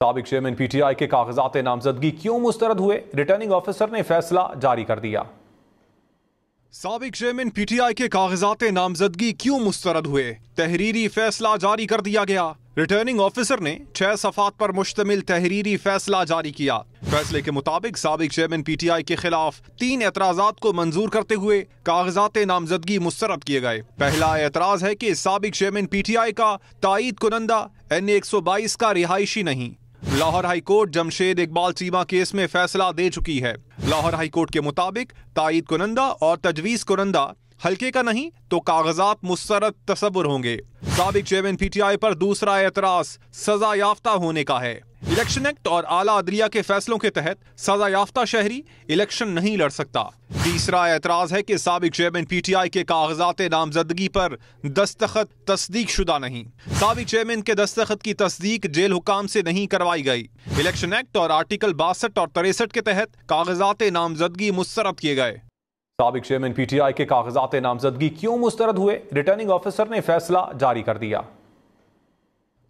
سابق chairman P T I کے کاغذات نامزدگی کیوں مسترد ہوئے؟ ریٹرننگ آفیسر نے فیصلہ جاری کر دیا۔ سابق چیئرمین پی ٹی آئی کے کاغذات نامزدگی کیوں مسترد ہوئے؟ تحریری فیصلہ جاری کر دیا گیا۔ ریٹرننگ آفیسر نے 6 صفحات پر مشتمل تحریری فیصلہ جاری کیا۔ فیصلے کے مطابق سابق چیئرمین پی ٹی آئی کے خلاف 3 اعتراضات کو منظور کرتے ہوئے کاغذات نامزدگی مسترد کیے گئے۔ پہلا اعتراض ہے کہ سابق چیئرمین پی ٹی آئی کا تائید کنندہ NA 122 کا رہائشی نہیں۔ Lahore high court Jamshed Iqbal Cheema case میں فیصلہ دے چکی ہے۔ لاہور ہائی کورٹ کے مطابق تائید کنندہ اور تجویز کنندہ حلقے کا نہیں تو کاغذات مسترد تصور ہوں گے۔ سابق چیئرمین پی ٹی آئی پر دوسرا اعتراض سزا یافتہ ہونے کا ہے۔ الیکشن ایکٹ اور اعلیٰ عدلیہ کے فیصلوں کے تحت سزا یافتہ شہری الیکشن نہیں لڑ سکتا۔ تیسرا اعتراض ہے کہ سابق چیئرمین پی ٹی آئی کے کاغذات نامزدگی پر دستخط تصدیق شدہ نہیں۔ سابق چیئرمین کے دستخط کی تصدیق جیل حکام سے نہیں کروائی گئی۔ الیکشن ایکٹ اور آرٹیکل 62 اور 63 کے تحت کاغذات نامزدگی مسترد کیے گئے۔ سابق چیئرمین پی ٹی آئی کے کاغذات نامزدگی کیوں مسترد ہوئے؟ ریٹرننگ آفیسر نے فیصلہ جاری کر دیا۔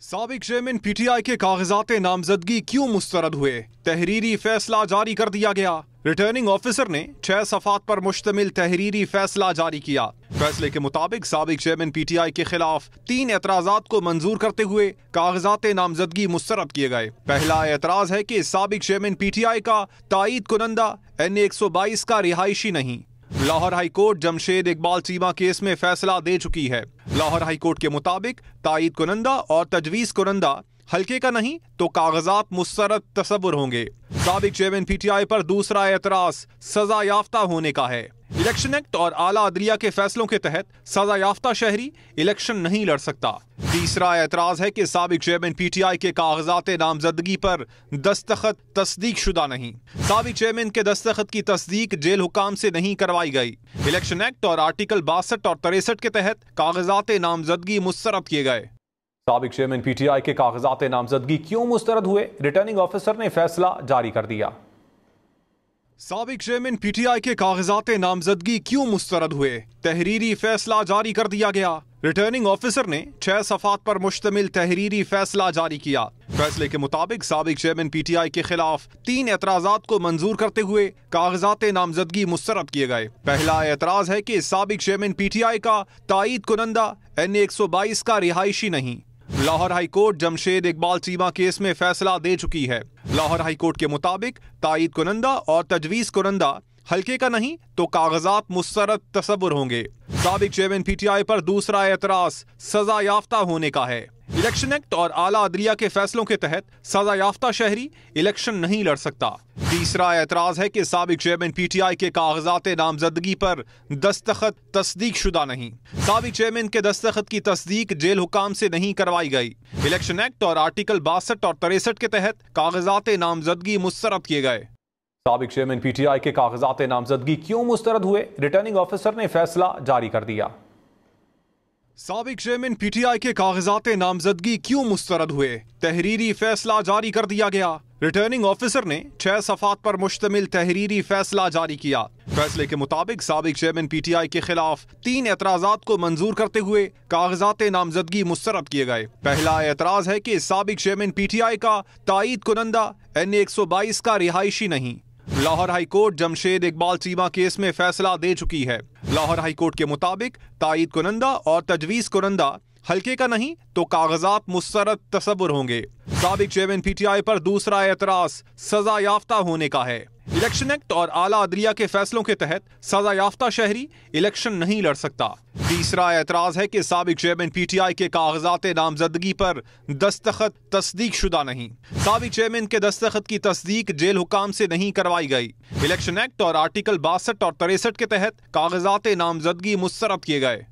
سابق چیئرمین پی ٹی آئی کے کاغذات نامزدگی کیوں مسترد ہوئے؟ تحریری فیصلہ جاری کر دیا گیا۔ ریٹرننگ آفیسر نے 6 صفحات پر مشتمل تحریری فیصلہ جاری کیا۔ فیصلے کے مطابق سابق چیئرمین پی ٹی آئی کے خلاف 3 اعتراضات کو منظور کرتے ہوئے کاغذات نامزدگی مسترد کیے گئے۔ پہلا اعتراض ہے کہ سابق چیئرمین پی ٹی آئی کا تائید کنندہ NA 122 کا رہائشی نہیں۔ Lahore high court Jamshed Iqbal Cheema case میں فیصلہ دے چکی ہے۔ لاہور ہائی کورٹ کے مطابق تائید کنندہ اور تجویز کنندہ حلقے کا نہیں تو کاغذات مسترد تصور ہوں گے۔ سابق چیئرمین پی ٹی آئی پر دوسرا اعتراض سزا یافتہ ہونے کا ہے۔ الیکشن ایکٹ اور اعلیٰ عدلیہ کے فیصلوں کے تحت سزا یافتہ شہری الیکشن نہیں لڑ سکتا۔ تیسرا اعتراض ہے کہ سابق چیئرمین پی ٹی آئی کے کاغذات نامزدگی پر دستخط تصدیق شدہ نہیں۔ سابق چیئرمین کے دستخط کی تصدیق جیل حکام سے نہیں کروائی گئی۔ الیکشن ایکٹ اور آرٹیکل 62 اور 63 کے تحت کاغذات نامزدگی مسترد کیے گئے۔ سابق چیئرمین پی ٹی آئی کے کاغذات نامزدگی کیوں مسترد ہوئے؟ ریٹرننگ آفیسر نے فیصلہ جاری کر دیا۔ سابق چیئرمین پی ٹی آئی کے کاغذات نامزدگی کیوں مسترد ہوئے؟ تحریری فیصلہ جاری کر دیا گیا۔ ریٹرننگ آفیسر نے 6 صفحات پر مشتمل تحریری فیصلہ جاری کیا۔ فیصلے کے مطابق سابق چیئرمین پی ٹی آئی کے خلاف 3 اعتراضات کو منظور کرتے ہوئے کاغذات نامزدگی مسترد کیے گئے۔ پہلا اعتراض ہے کہ سابق چیئرمین پی ٹی آئی کا تائید کنندہ NA 122 کا رہائشی نہیں۔ Lahore high court Jamshed Iqbal Cheema case میں فیصلہ دے چکی ہے۔ لاہور ہائی کورٹ کے مطابق تائید کنندہ اور تجویز کنندہ حلقے کا نہیں تو کاغذات مسترد تصور ہوں گے۔ سابق چیئرمین پی ٹی آئی پر دوسرا اعتراض سزا یافتہ ہونے کا ہے۔ الیکشن ایکٹ اور اعلیٰ عدلیہ کے فیصلوں کے تحت سزا یافتہ شہری الیکشن نہیں لڑ سکتا۔ تیسرا اعتراض ہے کہ سابق چیئرمین پی ٹی آئی کے کاغذات نامزدگی پر دستخط تصدیق شدہ نہیں۔ سابق چیئرمین کے دستخط کی تصدیق جیل حکام سے نہیں کروائی گئی۔ الیکشن ایکٹ اور آرٹیکل 62 اور 63 کے تحت کاغذات نامزدگی مسترد کیے گئے۔ سابق چیئرمین پی ٹی آئی کے کاغذات نامزدگی کیوں مسترد ہوئے؟ ریٹرننگ آفیسر نے فیصلہ جاری کر دیا۔ سابق چیئرمین پی ٹی آئی کے کاغذات نامزدگی کیوں مسترد ہوئے؟ تحریری فیصلہ جاری کر دیا گیا۔ ریٹرننگ آفیسر نے 6 صفحات پر مشتمل تحریری فیصلہ جاری کیا۔ فیصلے کے مطابق سابق چیئرمین پی ٹی آئی کے خلاف 3 اعتراضات کو منظور کرتے ہوئے کاغذات نامزدگی مسترد کیے گئے۔ پہلا اعتراض ہے کہ سابق چیئرمین پی ٹی آئی کا تائید کنندہ NA 122 کا رہائشی نہیں۔ Lahore high court Jamshed Iqbal Cheema case میں فیصلہ دے چکی ہے۔ لاہور ہائی کورٹ کے مطابق تائید کنندہ اور تجویز کنندہ حلقے کا نہیں تو کاغذات مسترد تصور ہوں گے۔ سابق چیئرمین پی ٹی آئی پر دوسرا اعتراض سزا یافتہ ہونے کا ہے۔ الیکشن ایکٹ اور اعلیٰ عدلیہ کے فیصلوں کے تحت سزا یافتہ شہری الیکشن نہیں لڑ سکتا۔ تیسرا اعتراض ہے کہ سابق چیئرمین پی ٹی آئی کے کاغذات نامزدگی پر دستخط تصدیق شدہ نہیں۔ سابق چیئرمین کے دستخط کی تصدیق جیل حکام سے نہیں کروائی گئی۔ الیکشن ایکٹ اور آرٹیکل 62 اور 63 کے تحت کاغذات نامزدگی مسترد کیے گئے۔